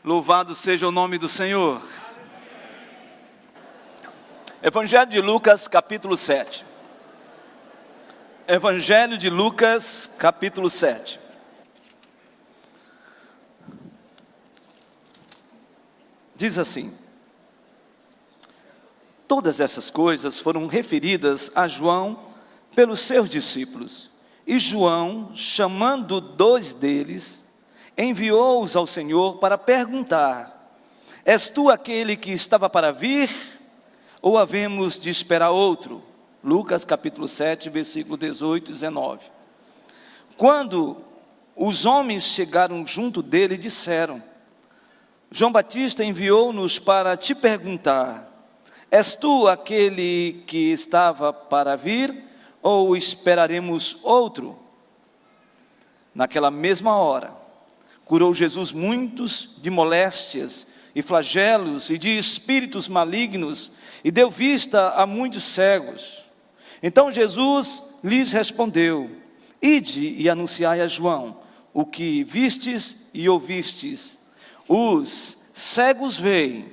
Louvado seja o nome do Senhor. Evangelho de Lucas, capítulo 7. Evangelho de Lucas, capítulo 7. Diz assim: todas essas coisas foram referidas a João pelos seus discípulos. E João, chamando 2 deles, enviou-os ao Senhor para perguntar: és tu aquele que estava para vir, ou havemos de esperar outro? Lucas capítulo 7, versículo 18 e 19. Quando os homens chegaram junto dele, disseram: João Batista enviou-nos para te perguntar: és tu aquele que estava para vir, ou esperaremos outro? Naquela mesma hora, curou Jesus muitos de moléstias e flagelos e de espíritos malignos, e deu vista a muitos cegos. Então Jesus lhes respondeu: ide e anunciai a João o que vistes e ouvistes. Os cegos veem,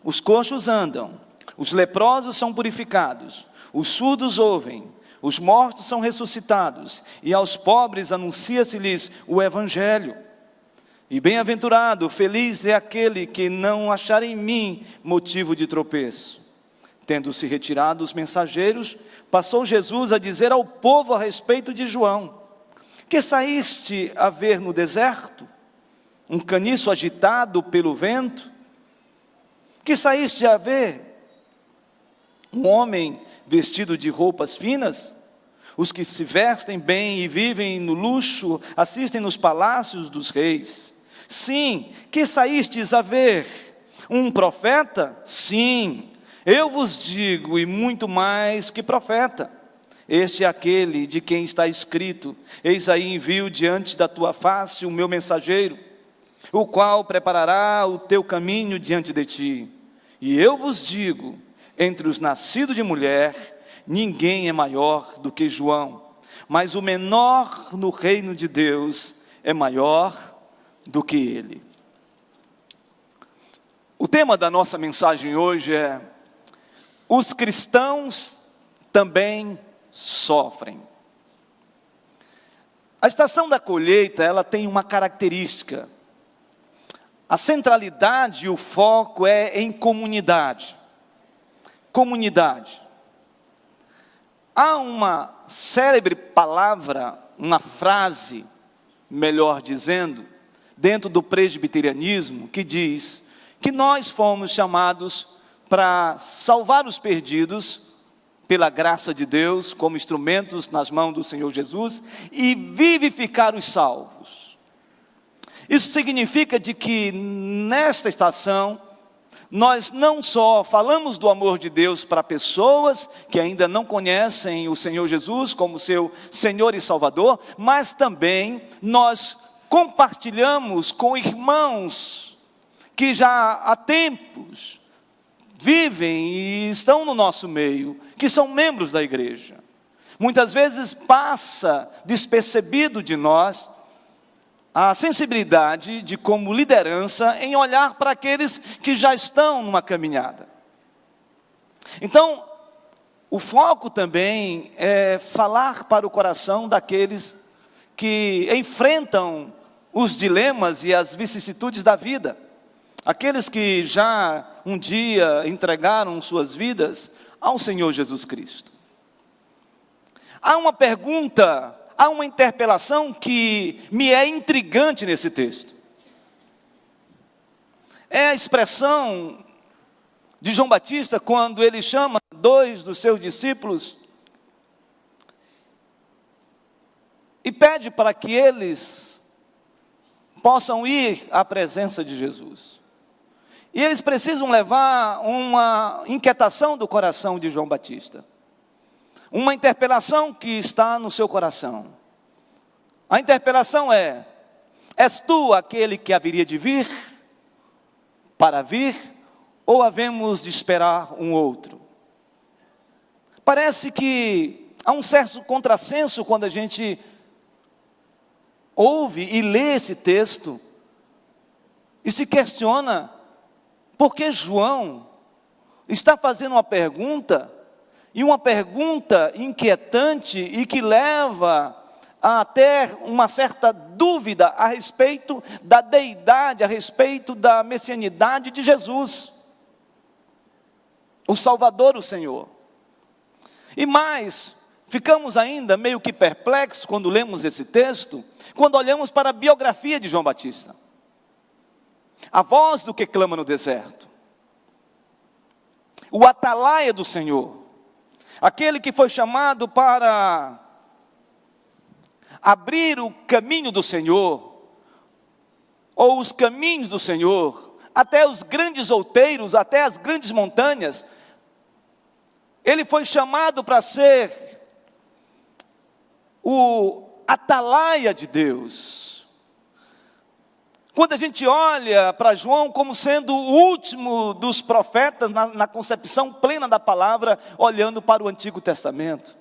os coxos andam, os leprosos são purificados, os surdos ouvem, os mortos são ressuscitados, e aos pobres anuncia-se-lhes o Evangelho. E bem-aventurado, feliz é aquele que não achar em mim motivo de tropeço. Tendo-se retirado os mensageiros, passou Jesus a dizer ao povo a respeito de João: que saíste a ver no deserto? Um caniço agitado pelo vento? Que saíste a ver? Um homem vestido de roupas finas? Os que se vestem bem e vivem no luxo, assistem nos palácios dos reis. Sim, que saístes a ver? Um profeta? Sim, eu vos digo, e muito mais que profeta. Este é aquele de quem está escrito: eis aí envio diante da tua face o meu mensageiro, o qual preparará o teu caminho diante de ti. E eu vos digo, entre os nascidos de mulher, ninguém é maior do que João, mas o menor no reino de Deus é maior do que ele. O tema da nossa mensagem hoje é: os cristãos também sofrem. A estação da colheita, ela tem uma característica. A centralidade e o foco é em comunidade. Comunidade. Há uma célebre palavra, uma frase, melhor dizendo, dentro do presbiterianismo, que diz que nós fomos chamados para salvar os perdidos, pela graça de Deus, como instrumentos nas mãos do Senhor Jesus, e vivificar os salvos. Isso significa de que nesta estação, nós não só falamos do amor de Deus para pessoas que ainda não conhecem o Senhor Jesus como seu Senhor e Salvador, mas também nós compartilhamos com irmãos que já há tempos vivem e estão no nosso meio, que são membros da igreja. Muitas vezes passa despercebido de nós a sensibilidade de, como liderança, em olhar para aqueles que já estão numa caminhada. Então, o foco também é falar para o coração daqueles que enfrentam os dilemas e as vicissitudes da vida. Aqueles que já um dia entregaram suas vidas ao Senhor Jesus Cristo. Há uma pergunta, há uma interpelação que me é intrigante nesse texto. É a expressão de João Batista quando ele chama 2 dos seus discípulos e pede para que eles possam ir à presença de Jesus. E eles precisam levar uma inquietação do coração de João Batista. Uma interpelação que está no seu coração. A interpelação é: és tu aquele que haveria de vir, para vir, ou havemos de esperar um outro? Parece que há um certo contrassenso quando a gente ouve e lê esse texto, e se questiona por que João está fazendo uma pergunta, e uma pergunta inquietante e que leva a ter uma certa dúvida a respeito da deidade, a respeito da messianidade de Jesus, o Salvador, o Senhor. E mais, ficamos ainda meio que perplexos quando lemos esse texto, quando olhamos para a biografia de João Batista. A voz do que clama no deserto, o atalaia do Senhor, aquele que foi chamado para abrir o caminho do Senhor, ou os caminhos do Senhor, até os grandes outeiros, até as grandes montanhas. Ele foi chamado para ser o atalaia de Deus. Quando a gente olha para João como sendo o último dos profetas, na concepção plena da palavra, olhando para o Antigo Testamento,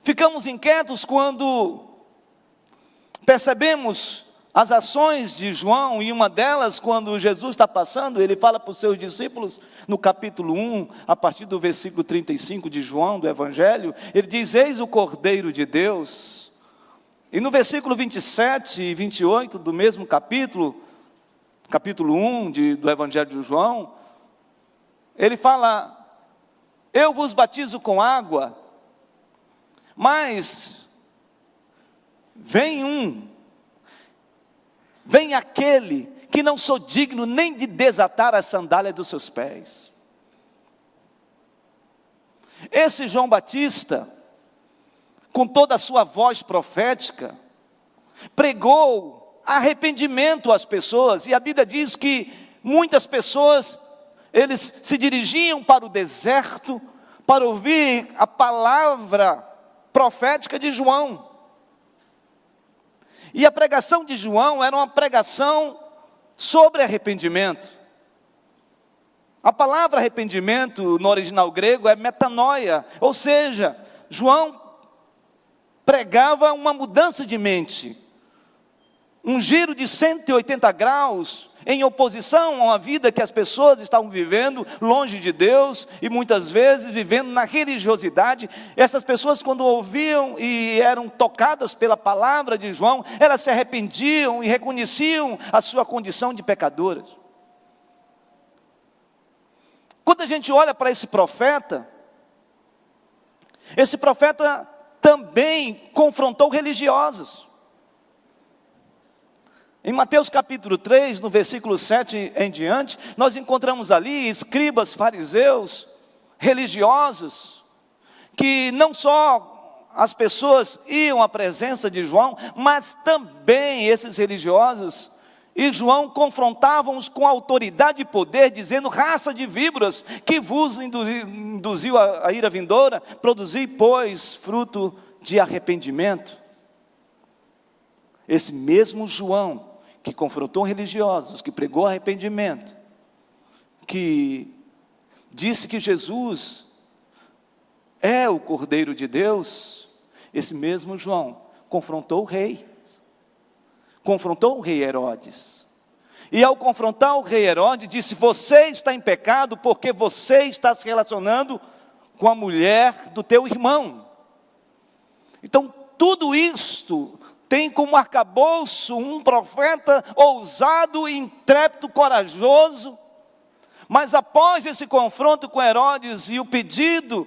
ficamos inquietos quando percebemos as ações de João, e uma delas, quando Jesus está passando, ele fala para os seus discípulos, no capítulo 1, a partir do versículo 35 de João, do Evangelho, ele diz: eis o Cordeiro de Deus. E no versículo 27 e 28 do mesmo capítulo 1 do Evangelho de João, ele fala: eu vos batizo com água, mas vem aquele que não sou digno nem de desatar as sandálias dos seus pés. Esse João Batista, com toda a sua voz profética, pregou arrependimento às pessoas, e a Bíblia diz que muitas pessoas, eles se dirigiam para o deserto, para ouvir a palavra profética de João. E a pregação de João era uma pregação sobre arrependimento. A palavra arrependimento no original grego é metanoia, ou seja, João pregava uma mudança de mente, um giro de 180 graus, em oposição a uma vida que as pessoas estavam vivendo longe de Deus, e muitas vezes vivendo na religiosidade. Essas pessoas, quando ouviam e eram tocadas pela palavra de João, elas se arrependiam e reconheciam a sua condição de pecadoras. Quando a gente olha para esse profeta também confrontou religiosos. Em Mateus capítulo 3, no versículo 7 em diante, nós encontramos ali escribas, fariseus, religiosos, que não só as pessoas iam à presença de João, mas também esses religiosos e João confrontavam-os com autoridade e poder, dizendo: raça de víboras, que vos induziu a ira vindoura, produzi, pois, fruto de arrependimento. Esse mesmo João, que confrontou religiosos, que pregou arrependimento, que disse que Jesus é o Cordeiro de Deus, esse mesmo João confrontou o rei Herodes. E ao confrontar o rei Herodes, disse: você está em pecado porque você está se relacionando com a mulher do teu irmão. Então, tudo isto tem como arcabouço um profeta ousado, intrépido, corajoso. Mas após esse confronto com Herodes e o pedido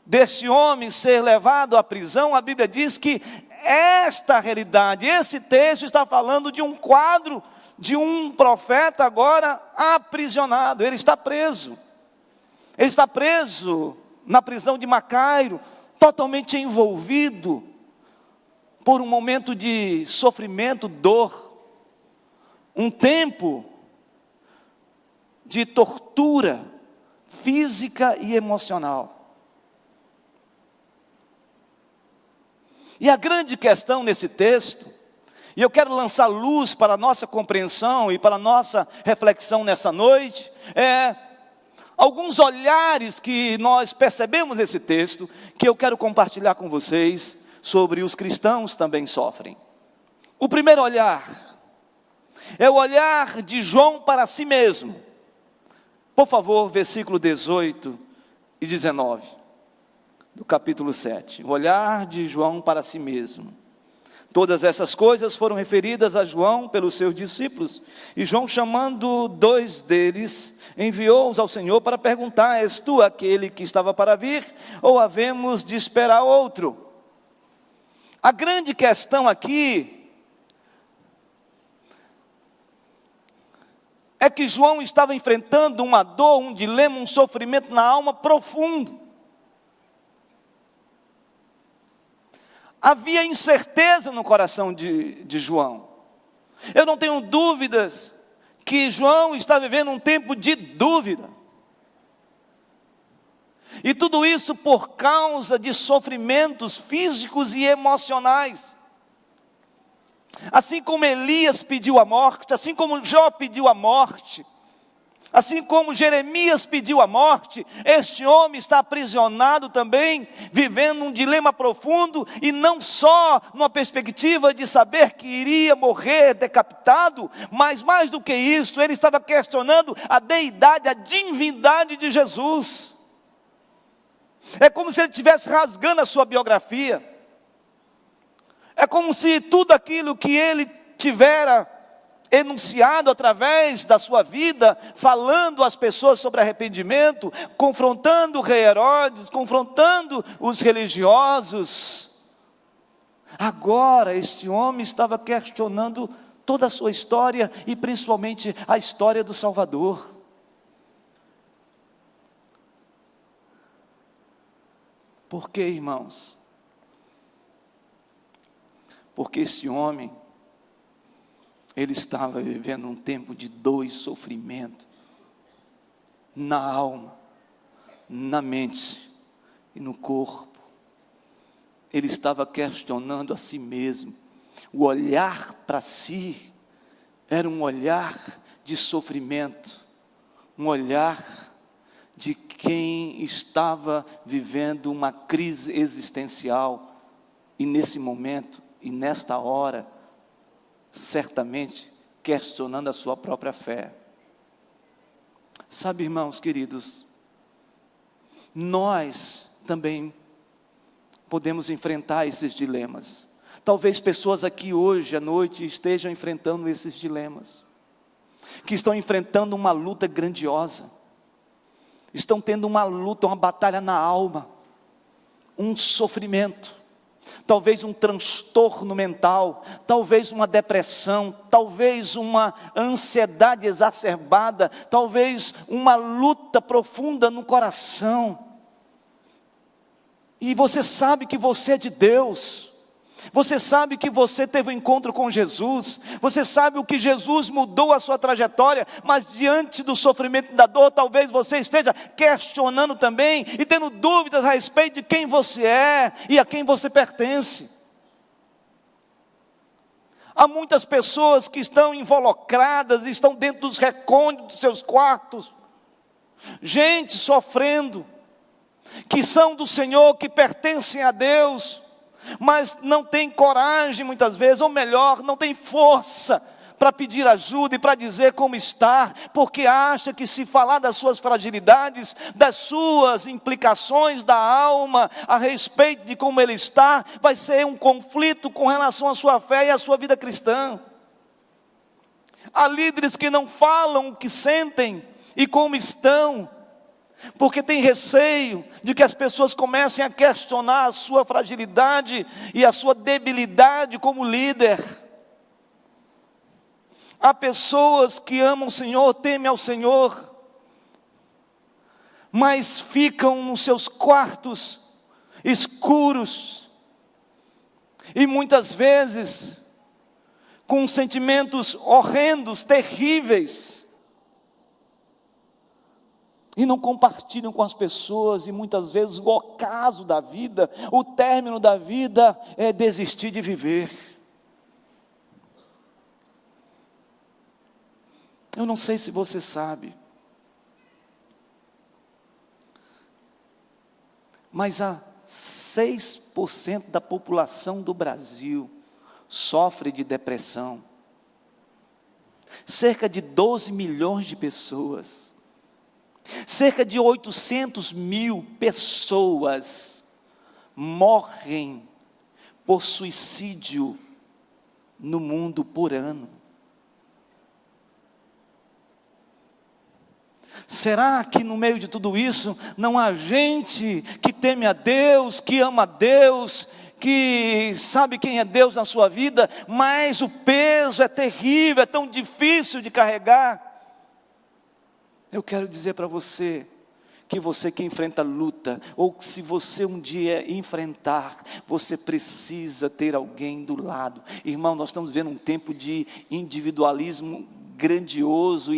desse homem ser levado à prisão, a Bíblia diz que esta realidade, esse texto está falando de um quadro de um profeta agora aprisionado. Ele está preso na prisão de Macairo, totalmente envolvido por um momento de sofrimento, dor, um tempo de tortura física e emocional. E a grande questão nesse texto, e eu quero lançar luz para a nossa compreensão e para a nossa reflexão nessa noite, é alguns olhares que nós percebemos nesse texto, que eu quero compartilhar com vocês, sobre os cristãos também sofrem. O primeiro olhar é o olhar de João para si mesmo. Por favor, versículo 18 e 19, do capítulo 7. O olhar de João para si mesmo. Todas essas coisas foram referidas a João pelos seus discípulos. E João, chamando 2 deles, enviou-os ao Senhor para perguntar: és tu aquele que estava para vir, ou havemos de esperar outro? A grande questão aqui é que João estava enfrentando uma dor, um dilema, um sofrimento na alma profundo. Havia incerteza no coração de João. Eu não tenho dúvidas que João está vivendo um tempo de dúvida. E tudo isso por causa de sofrimentos físicos e emocionais. Assim como Elias pediu a morte, assim como Jó pediu a morte, assim como Jeremias pediu a morte, este homem está aprisionado também, vivendo um dilema profundo, e não só numa perspectiva de saber que iria morrer decapitado, mas mais do que isso, ele estava questionando a deidade, a divindade de Jesus. É como se ele estivesse rasgando a sua biografia. É como se tudo aquilo que ele tivera enunciado através da sua vida, falando às pessoas sobre arrependimento, confrontando o rei Herodes, confrontando os religiosos. Agora este homem estava questionando toda a sua história e principalmente a história do Salvador. Por quê, irmãos? Porque esse homem, ele estava vivendo um tempo de dor e sofrimento, na alma, na mente e no corpo. Ele estava questionando a si mesmo. O olhar para si era um olhar de sofrimento, um olhar de quem estava vivendo uma crise existencial, e nesse momento, e nesta hora, certamente questionando a sua própria fé. Sabe, irmãos queridos, nós também podemos enfrentar esses dilemas. Talvez pessoas aqui hoje à noite estejam enfrentando esses dilemas, que estão enfrentando uma luta grandiosa, estão tendo uma luta, uma batalha na alma, um sofrimento, talvez um transtorno mental, talvez uma depressão, talvez uma ansiedade exacerbada, talvez uma luta profunda no coração. E você sabe que você é de Deus, você sabe que você teve um encontro com Jesus, você sabe o que Jesus mudou a sua trajetória, mas diante do sofrimento e da dor, talvez você esteja questionando também, e tendo dúvidas a respeito de quem você é, e a quem você pertence. Há muitas pessoas que estão involucradas, estão dentro dos recônditos dos seus quartos, gente sofrendo, que são do Senhor, que pertencem a Deus, mas não tem coragem muitas vezes, ou melhor, não tem força para pedir ajuda e para dizer como está, porque acha que se falar das suas fragilidades, das suas implicações da alma, a respeito de como ele está, vai ser um conflito com relação à sua fé e à sua vida cristã. Há líderes que não falam o que sentem e como estão, porque tem receio de que as pessoas comecem a questionar a sua fragilidade e a sua debilidade como líder. Há pessoas que amam o Senhor, temem ao Senhor, mas ficam nos seus quartos escuros, e muitas vezes com sentimentos horrendos, terríveis, e não compartilham com as pessoas, e muitas vezes o ocaso da vida, o término da vida é desistir de viver. Eu não sei se você sabe, mas há 6% da população do Brasil sofre de depressão. cerca de 12 milhões de pessoas, cerca de 800 mil pessoas morrem por suicídio no mundo por ano. Será que no meio de tudo isso não há gente que teme a Deus, que ama a Deus, que sabe quem é Deus na sua vida, mas o peso é terrível, é tão difícil de carregar? Eu quero dizer para você, que você que enfrenta luta, ou se você um dia enfrentar, você precisa ter alguém do lado. Irmão, nós estamos vivendo um tempo de individualismo grandioso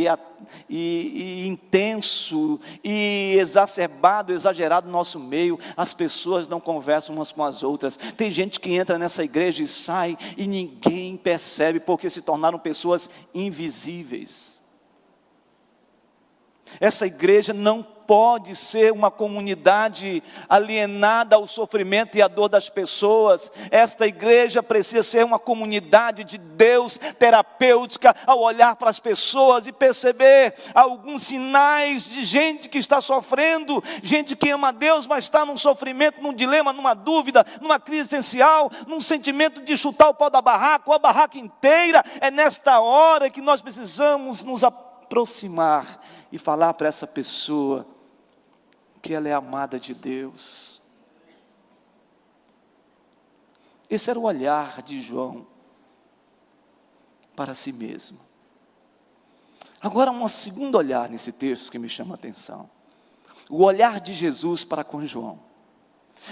e intenso, e exacerbado, exagerado no nosso meio. As pessoas não conversam umas com as outras. Tem gente que entra nessa igreja e sai, e ninguém percebe, porque se tornaram pessoas invisíveis. Essa igreja não pode ser uma comunidade alienada ao sofrimento e à dor das pessoas. Esta igreja precisa ser uma comunidade de Deus, terapêutica, ao olhar para as pessoas e perceber alguns sinais de gente que está sofrendo, gente que ama a Deus, mas está num sofrimento, num dilema, numa dúvida, numa crise existencial, num sentimento de chutar o pau da barraca, ou a barraca inteira. É nesta hora que nós precisamos nos aproximar e falar para essa pessoa que ela é amada de Deus. Esse era o olhar de João para si mesmo. Agora, um segundo olhar nesse texto que me chama a atenção. O olhar de Jesus para com João.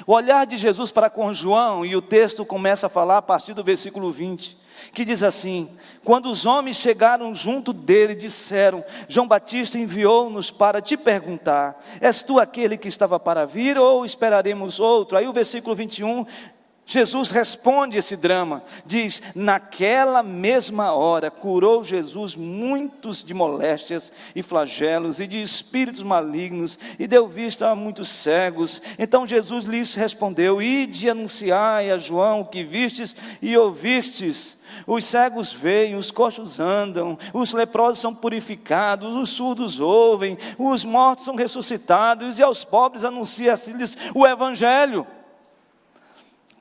O olhar de Jesus para com João, e o texto começa a falar a partir do versículo 20, que diz assim: quando os homens chegaram junto dele, disseram: João Batista enviou-nos para te perguntar, és tu aquele que estava para vir, ou esperaremos outro? Aí o versículo 21, Jesus responde esse drama, diz: naquela mesma hora curou Jesus muitos de moléstias e flagelos e de espíritos malignos, e deu vista a muitos cegos. Então Jesus lhes respondeu: ide anunciai a João o que vistes e ouvistes. Os cegos veem, os coxos andam, os leprosos são purificados, os surdos ouvem, os mortos são ressuscitados, e aos pobres anuncia-se-lhes o Evangelho.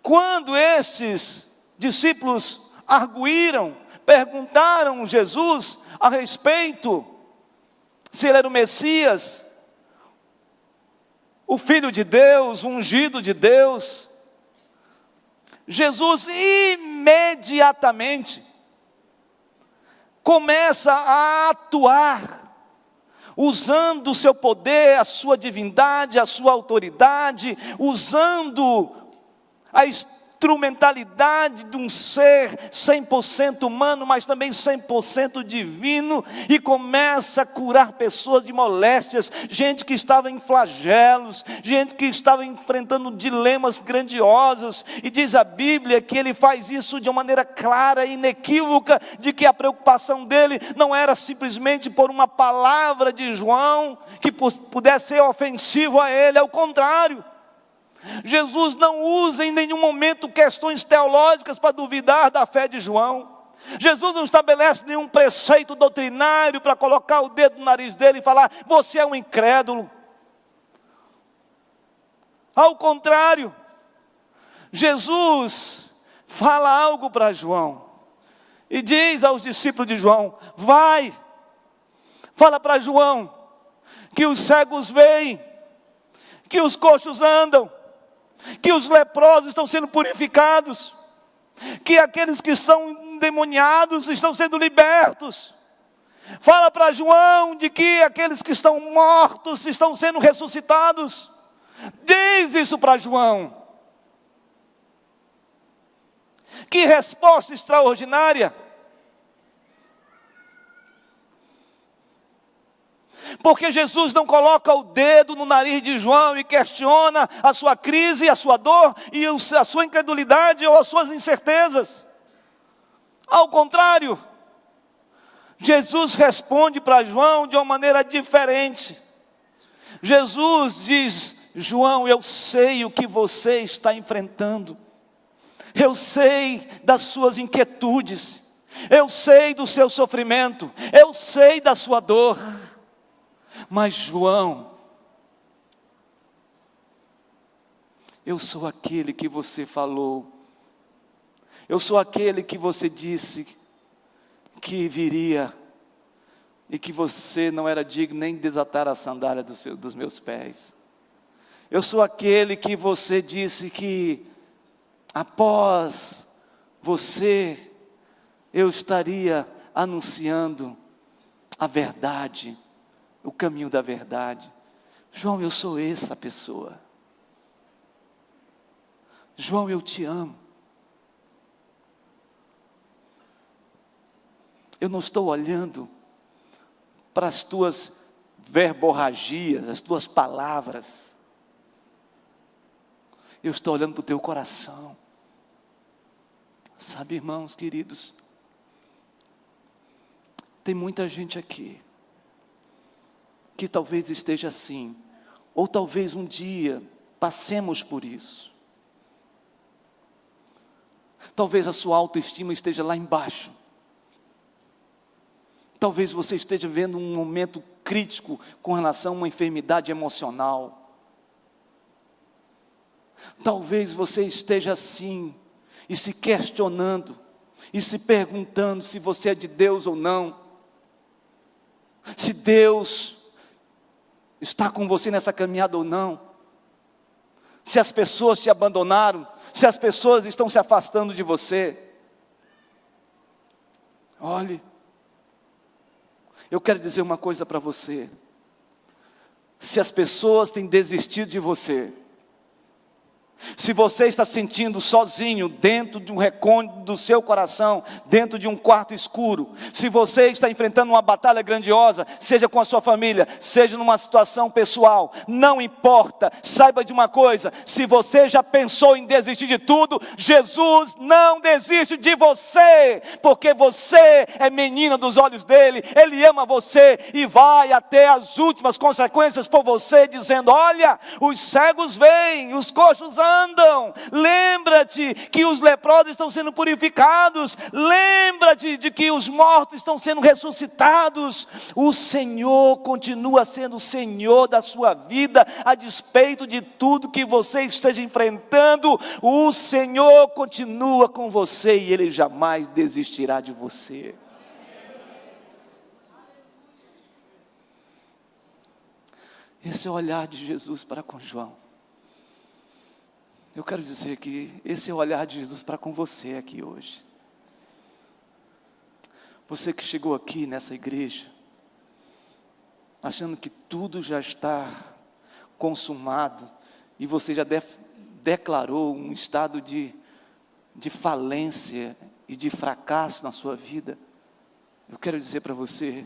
Quando estes discípulos arguíram, perguntaram Jesus a respeito se ele era o Messias, o Filho de Deus, o ungido de Deus, Jesus imediatamente começa a atuar, usando o seu poder, a sua divindade, a sua autoridade, usando a instrumentalidade de um ser 100% humano, mas também 100% divino, e começa a curar pessoas de moléstias, gente que estava em flagelos, gente que estava enfrentando dilemas grandiosos, e diz a Bíblia que ele faz isso de uma maneira clara e inequívoca, de que a preocupação dele não era simplesmente por uma palavra de João, que pudesse ser ofensivo a ele, ao contrário. Jesus não usa em nenhum momento questões teológicas para duvidar da fé de João. Jesus não estabelece nenhum preceito doutrinário para colocar o dedo no nariz dele e falar: você é um incrédulo. Ao contrário, Jesus fala algo para João e diz aos discípulos de João: vai, fala para João que os cegos veem, que os coxos andam, que os leprosos estão sendo purificados, que aqueles que estão endemoniados estão sendo libertos. Fala para João de que aqueles que estão mortos estão sendo ressuscitados. Diz isso para João. Que resposta extraordinária! Porque Jesus não coloca o dedo no nariz de João e questiona a sua crise, a sua dor, e a sua incredulidade ou as suas incertezas. Ao contrário, Jesus responde para João de uma maneira diferente. Jesus diz: João, eu sei o que você está enfrentando, eu sei das suas inquietudes, eu sei do seu sofrimento, eu sei da sua dor. Mas João, eu sou aquele que você falou, eu sou aquele que você disse que viria, e que você não era digno nem de desatar a sandália dos meus pés. Eu sou aquele que você disse que após você, eu estaria anunciando a verdade, o caminho da verdade. João, eu sou essa pessoa. João, eu te amo. Eu não estou olhando para as tuas verborragias, as tuas palavras. Eu estou olhando para o teu coração. Sabe, irmãos queridos, tem muita gente aqui que talvez esteja assim, ou talvez um dia passemos por isso. Talvez a sua autoestima esteja lá embaixo. Talvez você esteja vivendo um momento crítico com relação a uma enfermidade emocional. Talvez você esteja assim, e se questionando, e se perguntando se você é de Deus ou não. Se Deus está com você nessa caminhada ou não. Se as pessoas te abandonaram, se as pessoas estão se afastando de você. Olhe, eu quero dizer uma coisa para você. Se as pessoas têm desistido de você, se você está sentindo sozinho dentro de um recôndito do seu coração, dentro de um quarto escuro, se você está enfrentando uma batalha grandiosa, seja com a sua família, seja numa situação pessoal, não importa, saiba de uma coisa: se você já pensou em desistir de tudo, Jesus não desiste de você, porque você é menina dos olhos dele, ele ama você e vai até as últimas consequências por você, dizendo: olha, os cegos veem, os coxos andam, lembra-te que os leprosos estão sendo purificados, lembra-te de que os mortos estão sendo ressuscitados. O Senhor continua sendo o Senhor da sua vida, a despeito de tudo que você esteja enfrentando. O Senhor continua com você e Ele jamais desistirá de você. Esse é o olhar de Jesus para com João. Eu quero dizer que esse é o olhar de Jesus para com você aqui hoje. Você que chegou aqui nessa igreja, achando que tudo já está consumado, e você já declarou um estado de falência e de fracasso na sua vida. Eu quero dizer para você,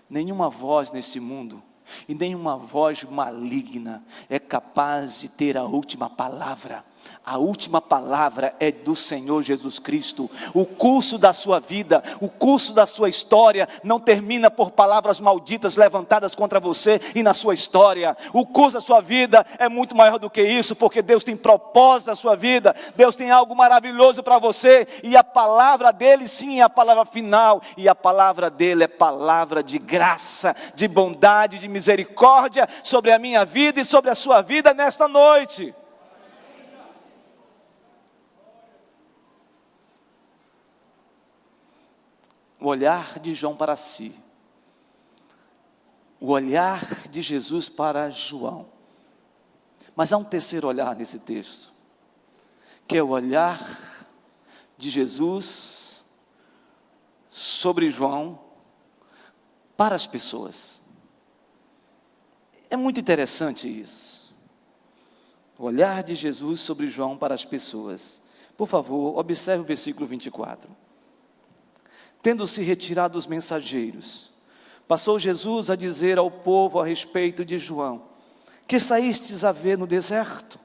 nenhuma voz nesse mundo, e nenhuma voz maligna é capaz de ter a última palavra. A última palavra é do Senhor Jesus Cristo. O curso da sua vida, o curso da sua história não termina por palavras malditas levantadas contra você e na sua história. O curso da sua vida é muito maior do que isso, porque Deus tem propósito na sua vida. Deus tem algo maravilhoso para você, e a palavra dele sim é a palavra final, e a palavra dele é palavra de graça, de bondade, de misericórdia sobre a minha vida e sobre a sua vida nesta noite. O olhar de João para si, o olhar de Jesus para João. Mas há um terceiro olhar nesse texto, que é o olhar de Jesus sobre João para as pessoas. É muito interessante isso. O olhar de Jesus sobre João para as pessoas. Por favor, observe o versículo 24. Tendo-se retirado os mensageiros, passou Jesus a dizer ao povo a respeito de João: que saístes a ver no deserto?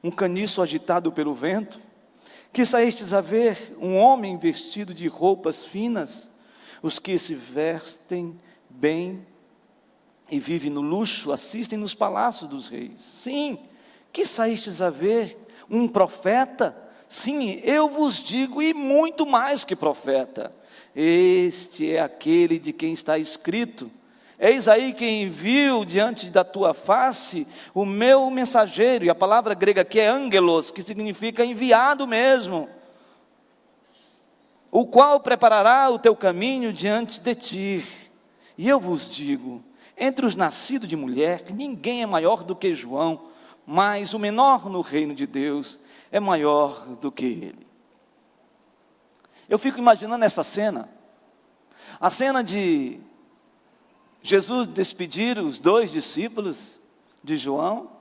Um caniço agitado pelo vento? Que saístes a ver um homem vestido de roupas finas? Os que se vestem bem e vivem no luxo, assistem nos palácios dos reis. Sim, que saístes a ver um profeta? Sim, eu vos digo, e muito mais que profeta. Este é aquele de quem está escrito: eis aí que envio diante da tua face o meu mensageiro. E a palavra grega aqui é angelos, que significa enviado mesmo, o qual preparará o teu caminho diante de ti. E eu vos digo, entre os nascidos de mulher, ninguém é maior do que João, mas o menor no reino de Deus é maior do que ele. Eu fico imaginando essa cena, a cena de Jesus despedir os 2 discípulos de João,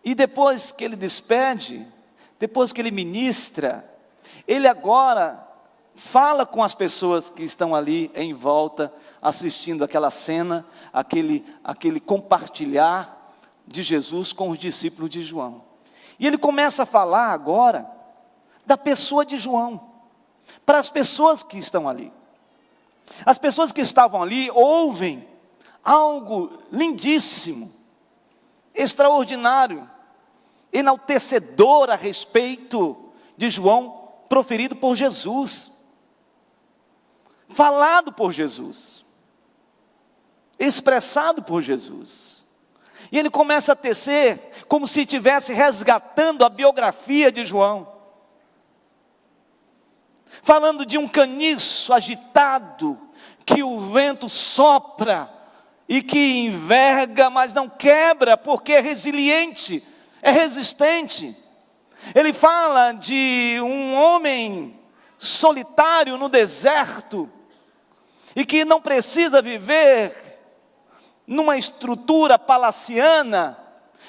e depois que ele despede, depois que ele ministra, ele agora fala com as pessoas que estão ali em volta, assistindo aquela cena, aquele compartilhar de Jesus com os discípulos de João. E ele começa a falar agora da pessoa de João, para as pessoas que estão ali. As pessoas que estavam ali ouvem algo lindíssimo, extraordinário, enaltecedor a respeito de João, proferido por Jesus, falado por Jesus, expressado por Jesus. E ele começa a tecer como se estivesse resgatando a biografia de João, falando de um caniço agitado, que o vento sopra, e que enverga, mas não quebra, porque é resiliente, é resistente. Ele fala de um homem solitário no deserto, e que não precisa viver numa estrutura palaciana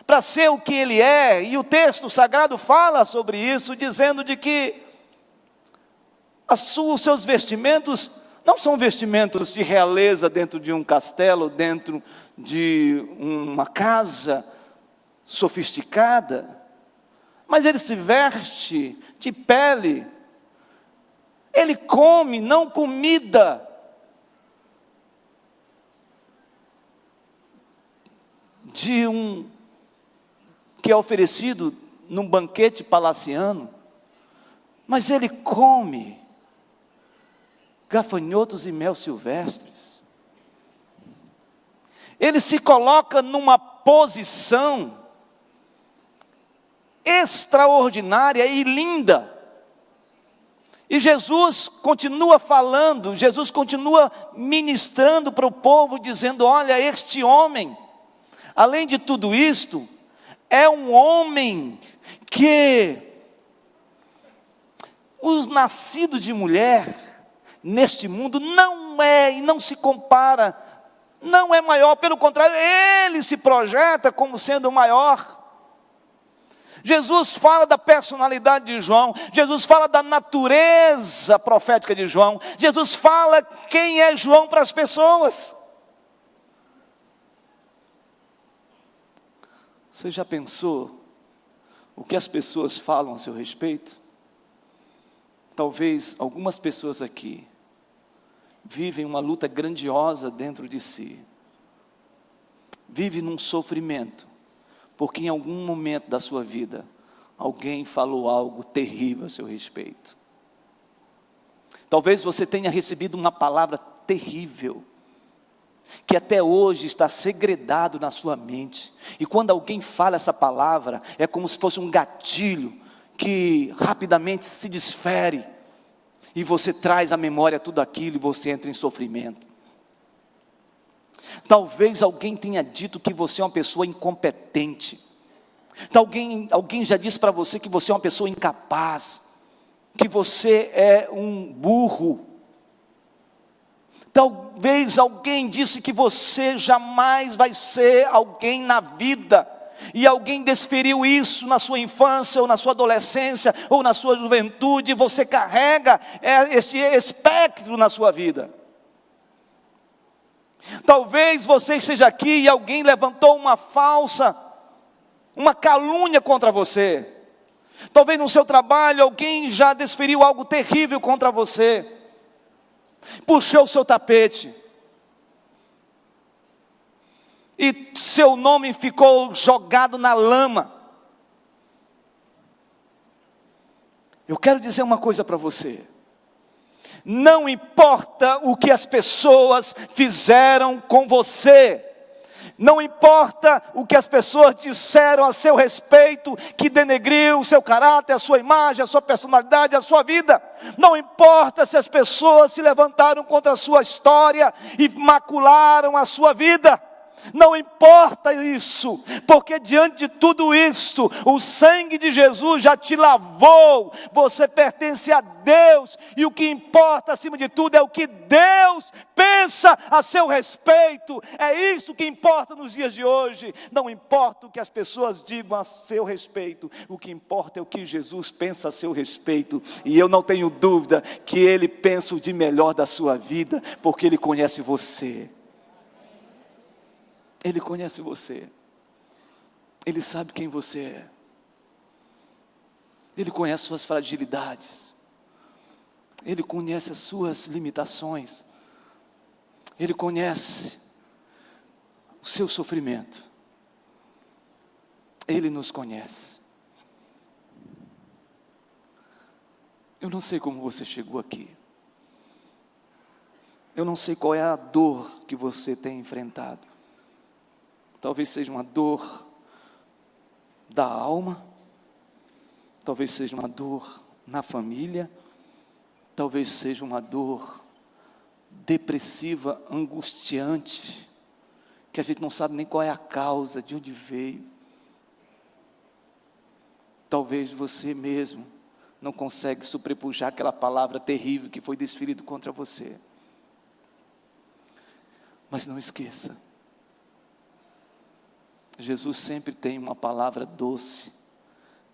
para ser o que ele é. E o texto sagrado fala sobre isso, dizendo de que os seus vestimentos não são vestimentos de realeza dentro de um castelo, dentro de uma casa sofisticada, mas ele se veste de pele, ele come não comida que é oferecido num banquete palaciano, mas ele come gafanhotos e mel silvestres. Ele se coloca numa posição extraordinária e linda. E Jesus continua falando, Jesus continua ministrando para o povo, dizendo: olha, este homem, além de tudo isto, é um homem que os nascidos de mulher neste mundo não é e não se compara, não é maior, pelo contrário, ele se projeta como sendo o maior. Jesus fala da personalidade de João, Jesus fala da natureza profética de João, Jesus fala quem é João para as pessoas. Você já pensou o que as pessoas falam a seu respeito? Talvez algumas pessoas aqui vivem uma luta grandiosa dentro de si, vivem num sofrimento, porque em algum momento da sua vida, alguém falou algo terrível a seu respeito. Talvez você tenha recebido uma palavra terrível, que até hoje está segredado na sua mente, e quando alguém fala essa palavra, é como se fosse um gatilho, que rapidamente se desfere, e você traz à memória tudo aquilo, e você entra em sofrimento. Talvez alguém tenha dito que você é uma pessoa incompetente, alguém já disse para você que você é uma pessoa incapaz, que você é um burro. Talvez alguém disse que você jamais vai ser alguém na vida, e alguém desferiu isso na sua infância, ou na sua adolescência, ou na sua juventude, e você carrega esse espectro na sua vida. Talvez você esteja aqui e alguém levantou uma calúnia contra você. Talvez no seu trabalho alguém já desferiu algo terrível contra você, puxou o seu tapete, e seu nome ficou jogado na lama. Eu quero dizer uma coisa para você. Não importa o que as pessoas fizeram com você. Não importa o que as pessoas disseram a seu respeito, que denegriu o seu caráter, a sua imagem, a sua personalidade, a sua vida. Não importa se as pessoas se levantaram contra a sua história e macularam a sua vida. Não importa isso, porque diante de tudo isso, o sangue de Jesus já te lavou, você pertence a Deus, e o que importa acima de tudo é o que Deus pensa a seu respeito. É isso que importa nos dias de hoje. Não importa o que as pessoas digam a seu respeito, o que importa é o que Jesus pensa a seu respeito, e eu não tenho dúvida que Ele pensa o de melhor da sua vida, porque Ele conhece você. Ele conhece você, Ele sabe quem você é, Ele conhece suas fragilidades, Ele conhece as suas limitações, Ele conhece o seu sofrimento, Ele nos conhece. Eu não sei como você chegou aqui, eu não sei qual é a dor que você tem enfrentado. Talvez seja uma dor da alma, talvez seja uma dor na família, talvez seja uma dor depressiva, angustiante, que a gente não sabe nem qual é a causa, de onde veio. Talvez você mesmo não consegue sobrepujar aquela palavra terrível que foi desferida contra você. Mas não esqueça, Jesus sempre tem uma palavra doce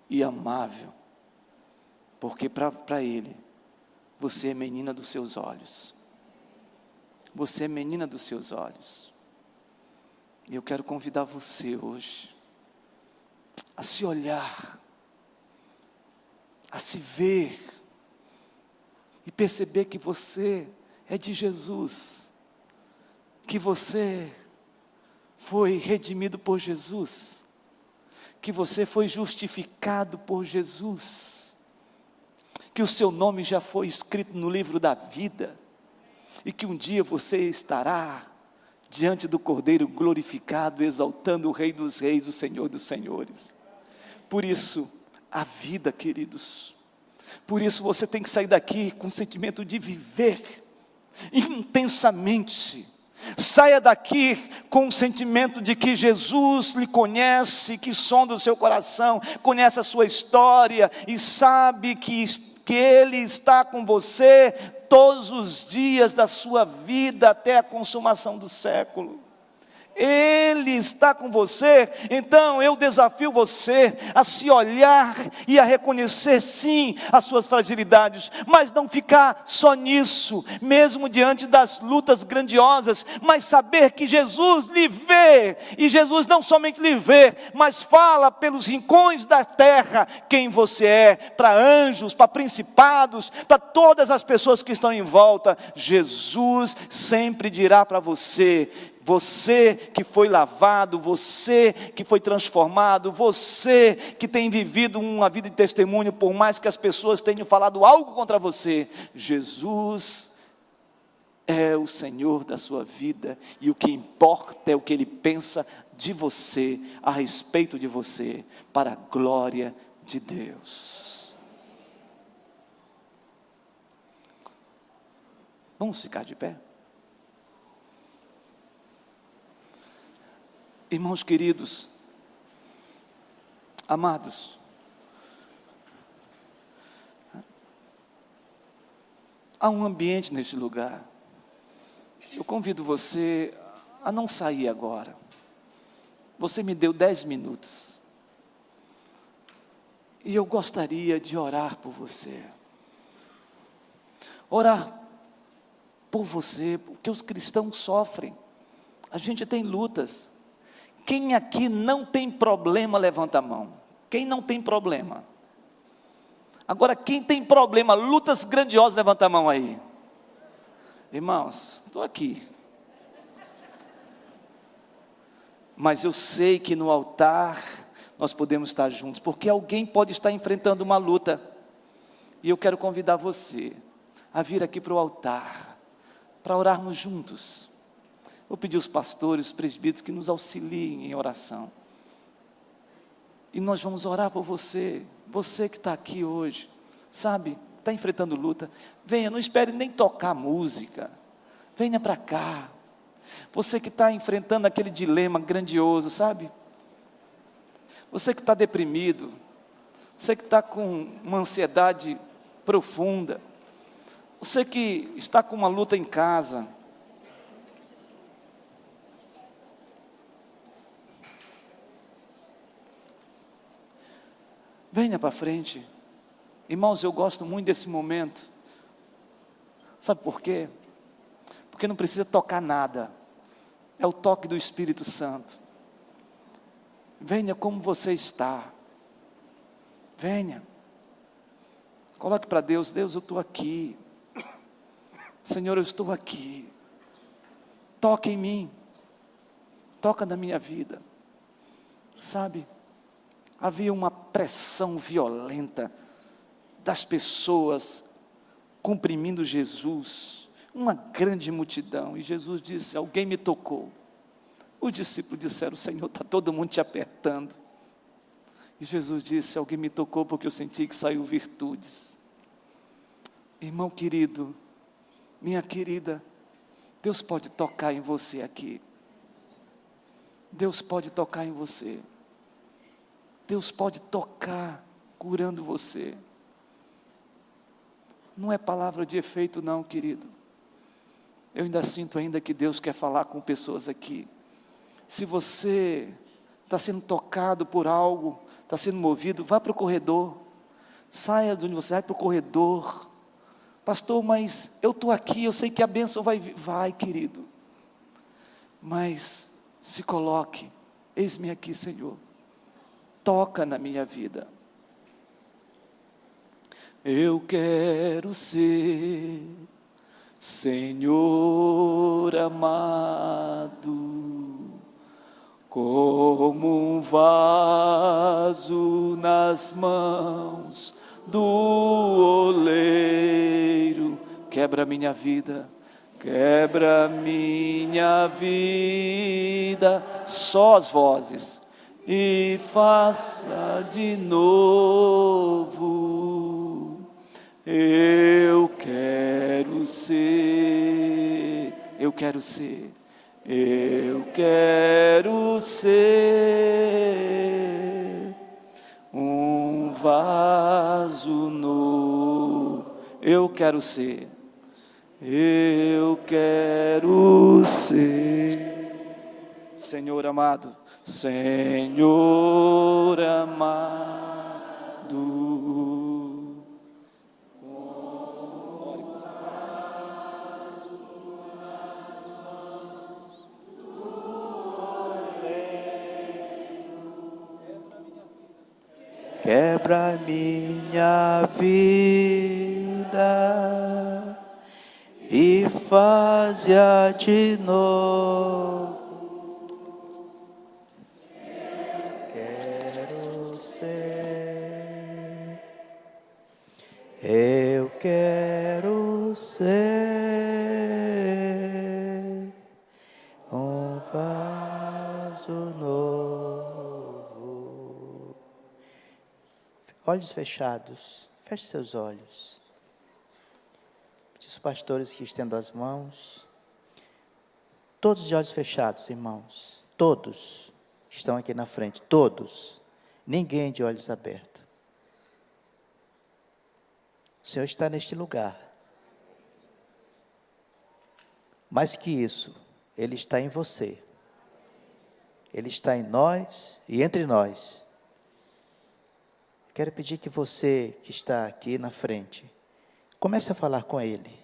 e amável, porque para Ele, você é menina dos seus olhos, você é menina dos seus olhos, e eu quero convidar você hoje, a se olhar, a se ver, e perceber que você é de Jesus, que você foi redimido por Jesus, que você foi justificado por Jesus, que o seu nome já foi escrito no livro da vida, e que um dia você estará diante do Cordeiro glorificado, exaltando o Rei dos Reis, o Senhor dos Senhores. Por isso, a vida, queridos, por isso você tem que sair daqui com o sentimento de viver intensamente. Saia daqui com o sentimento de que Jesus lhe conhece, que sonda o seu coração, conhece a sua história e sabe que Ele está com você todos os dias da sua vida até a consumação do século. Ele está com você. Então eu desafio você a se olhar e a reconhecer sim as suas fragilidades, mas não ficar só nisso, mesmo diante das lutas grandiosas, mas saber que Jesus lhe vê, e Jesus não somente lhe vê, mas fala pelos rincões da terra quem você é, para anjos, para principados, para todas as pessoas que estão em volta. Jesus sempre dirá para você: você que foi lavado, você que foi transformado, você que tem vivido uma vida de testemunho, por mais que as pessoas tenham falado algo contra você, Jesus é o Senhor da sua vida, e o que importa é o que Ele pensa de você, a respeito de você, para a glória de Deus. Vamos ficar de pé? Irmãos queridos, amados, há um ambiente neste lugar. Eu convido você a não sair agora. Você me deu 10 minutos. E eu gostaria de orar por você. Orar por você, porque os cristãos sofrem. A gente tem lutas. Quem aqui não tem problema, levanta a mão. Quem não tem problema? Agora, quem tem problema, lutas grandiosas, levanta a mão aí. Irmãos, estou aqui. Mas eu sei que no altar nós podemos estar juntos, porque alguém pode estar enfrentando uma luta. E eu quero convidar você a vir aqui para o altar, para orarmos juntos. Vou pedir aos pastores, os presbíteros que nos auxiliem em oração. E nós vamos orar por você, você que está aqui hoje, sabe, está enfrentando luta. Venha, não espere nem tocar música, venha para cá. Você que está enfrentando aquele dilema grandioso, sabe? Você que está deprimido, você que está com uma ansiedade profunda, você que está com uma luta em casa, venha para frente. Irmãos, eu gosto muito desse momento. Sabe por quê? Porque não precisa tocar nada. É o toque do Espírito Santo. Venha como você está. Venha. Coloque para Deus: Deus, eu estou aqui. Senhor, eu estou aqui. Toca em mim. Toca na minha vida. Sabe? Havia uma pressão violenta das pessoas comprimindo Jesus, uma grande multidão, e Jesus disse: alguém me tocou. Os discípulos disseram: Senhor, está todo mundo te apertando. E Jesus disse: alguém me tocou porque eu senti que saiu virtudes. Irmão querido, minha querida, Deus pode tocar em você aqui. Deus pode tocar em você. Deus pode tocar, curando você. Não é palavra de efeito não, querido. Eu ainda sinto ainda que Deus quer falar com pessoas aqui. Se você está sendo tocado por algo, está sendo movido, vá para o corredor. Saia de onde você vai para o corredor. Pastor, mas eu estou aqui, eu sei que a bênção vai vir. Vai, querido. Mas se coloque. Eis-me aqui, Senhor. Toca na minha vida. Eu quero ser, Senhor amado, como um vaso nas mãos do oleiro. Quebra minha vida, quebra minha vida. Só as vozes. E faça de novo. Eu quero ser, eu quero ser, eu quero ser um vaso novo. Eu quero ser, eu quero ser, Senhor amado. Senhor amado, quebra minha vida e faz-a de novo. Eu quero ser um vaso novo. Olhos fechados, feche seus olhos. Os pastores que estendam as mãos. Todos de olhos fechados, irmãos. Todos estão aqui na frente, todos. Ninguém de olhos abertos. O Senhor está neste lugar. Mais que isso, Ele está em você. Ele está em nós e entre nós. Quero pedir que você que está aqui na frente, comece a falar com Ele.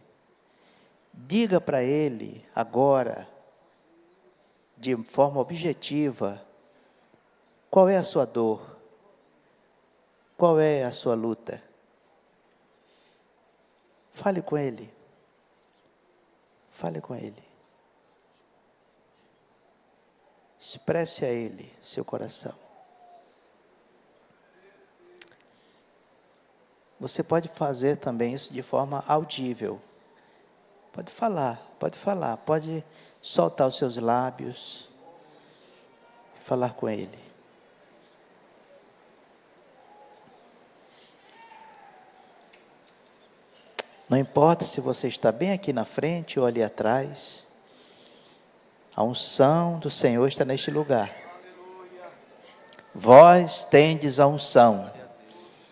Diga para Ele agora, de forma objetiva, qual é a sua dor, qual é a sua luta. Fale com Ele. Fale com Ele. Expresse a Ele seu coração. Você pode fazer também isso de forma audível. Pode falar, pode soltar os seus lábios, falar com Ele. Não importa se você está bem aqui na frente ou ali atrás, a unção do Senhor está neste lugar. Vós tendes a unção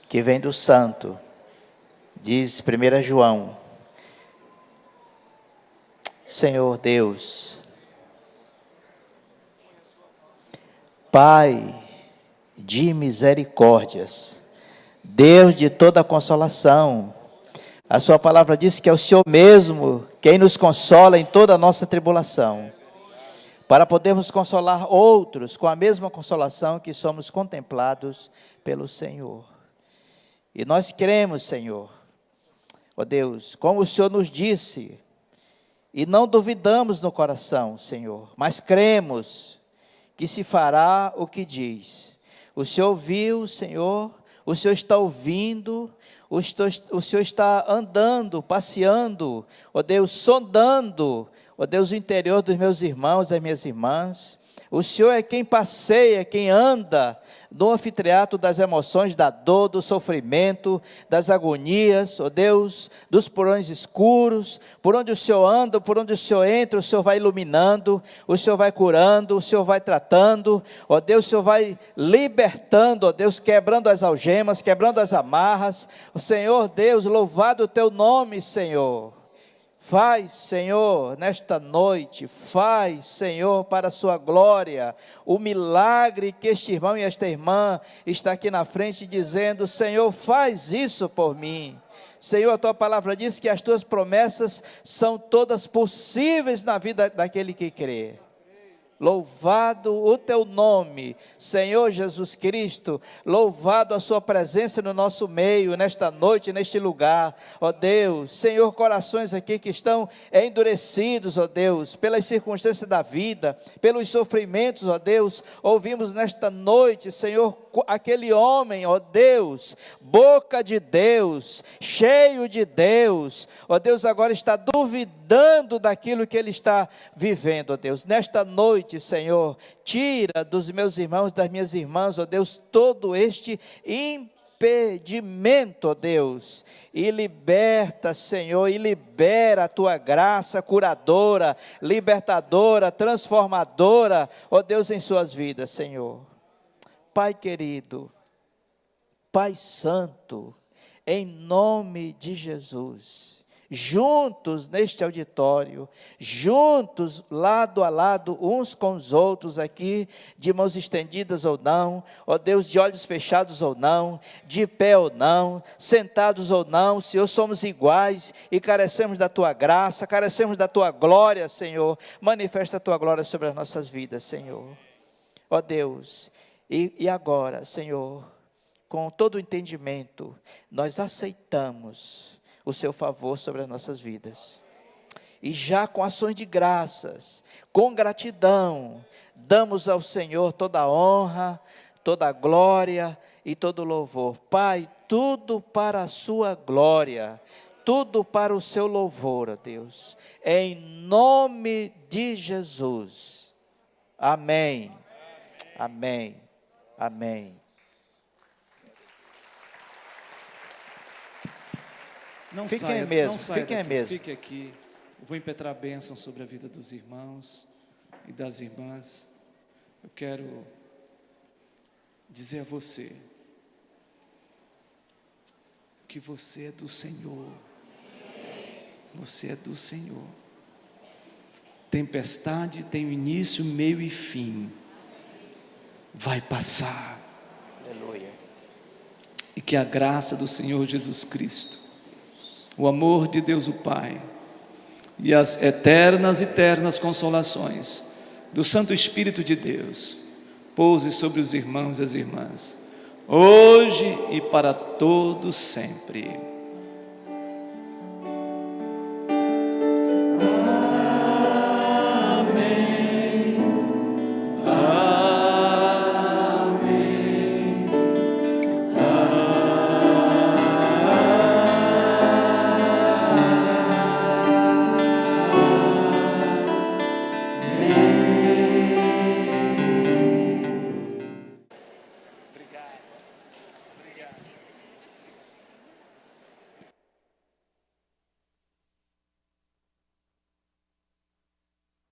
que vem do Santo, diz 1 João. Senhor Deus, Pai de misericórdias, Deus de toda consolação, a sua palavra diz que é o Senhor mesmo quem nos consola em toda a nossa tribulação, para podermos consolar outros com a mesma consolação que somos contemplados pelo Senhor. E nós cremos, Senhor, ó Deus, como o Senhor nos disse, e não duvidamos no coração, Senhor, mas cremos que se fará o que diz. O Senhor ouviu, Senhor, o Senhor está ouvindo, o Senhor está andando, passeando, ó Deus, sondando, ó Deus, o interior dos meus irmãos, das minhas irmãs. O Senhor é quem passeia, quem anda no anfiteatro das emoções, da dor, do sofrimento, das agonias, ó Deus, dos porões escuros, por onde o Senhor anda, por onde o Senhor entra, o Senhor vai iluminando, o Senhor vai curando, o Senhor vai tratando, ó Deus, o Senhor vai libertando, ó Deus, quebrando as algemas, quebrando as amarras. O Senhor Deus, louvado o teu nome, Senhor. Faz, Senhor, nesta noite, faz, Senhor, para a sua glória, o milagre que este irmão e esta irmã está aqui na frente dizendo: Senhor, faz isso por mim. Senhor, a tua palavra diz que as tuas promessas são todas possíveis na vida daquele que crê. Louvado o teu nome, Senhor Jesus Cristo, louvado a sua presença no nosso meio, nesta noite, neste lugar, ó Deus. Senhor, corações aqui que estão endurecidos, ó Deus, pelas circunstâncias da vida, pelos sofrimentos, ó Deus, ouvimos nesta noite, Senhor, aquele homem, ó Deus, boca de Deus, cheio de Deus, ó Deus, agora está duvidando daquilo que ele está vivendo, ó Deus. Nesta noite, Senhor, tira dos meus irmãos, das minhas irmãs, ó Deus, todo este impedimento, ó Deus, e liberta, Senhor, e libera a tua graça curadora, libertadora, transformadora, ó Deus, em suas vidas, Senhor. Pai querido, Pai santo, em nome de Jesus, juntos neste auditório, juntos, lado a lado, uns com os outros aqui, de mãos estendidas ou não, ó Deus, de olhos fechados ou não, de pé ou não, sentados ou não, Senhor, somos iguais e carecemos da tua graça, carecemos da tua glória, Senhor. Manifesta a tua glória sobre as nossas vidas, Senhor. Ó Deus, e agora, Senhor, com todo o entendimento, nós aceitamos o seu favor sobre as nossas vidas. E já com ações de graças, com gratidão, damos ao Senhor toda a honra, toda a glória e todo o louvor. Pai, tudo para a sua glória, tudo para o seu louvor, ó Deus. Em nome de Jesus. Amém. Amém. Amém. Não Fiquem saia, aí mesmo, não saia fiquem aí daqui, mesmo. Fique aqui. Eu vou impetrar a bênção sobre a vida dos irmãos e das irmãs. Eu quero dizer a você que você é do Senhor. Você é do Senhor. Tempestade tem início, meio e fim. Vai passar. Aleluia. E que a graça do Senhor Jesus Cristo, o amor de Deus o Pai e as eternas e ternas consolações do Santo Espírito de Deus pouse sobre os irmãos e as irmãs, hoje e para todos sempre.